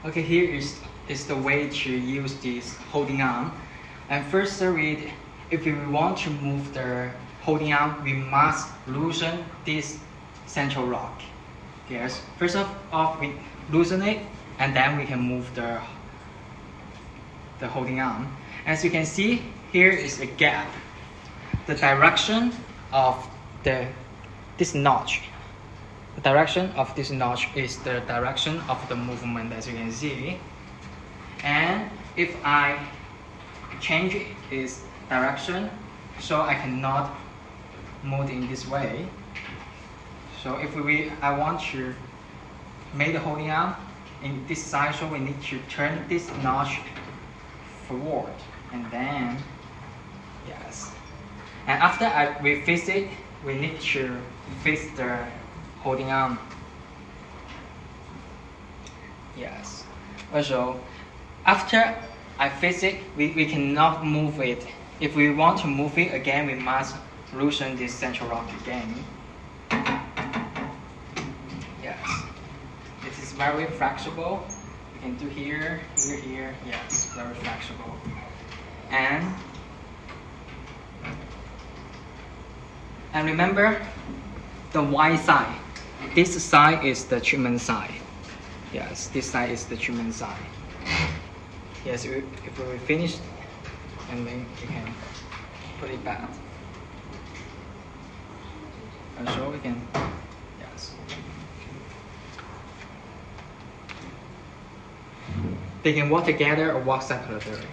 Okay, here is the way to use this holding arm. And first, if we want to move the holding arm, we must loosen this central rock. Yes. First of all, we loosen it, and then we can move the holding arm. As you can see, here is a gap. The direction of this notch. The direction of this notch is the direction of the movement, as you can see. And if I change its direction, so I cannot move in this way. So if I want to make the holding arm in this side, so we need to turn this notch forward, and then yes. And after we fix it, we need to fix the holding arm. Yes. Also, after I fix it, we cannot move it. If we want to move it again, we must loosen this central rock again. Yes. It is very flexible. You can do here, here, here. Yes, very flexible. And remember the white side. This side is the treatment side. Yes, this side is the treatment side. Yes, if we finish, and then we can put it back. And so we can, yes. They can work together or work separately.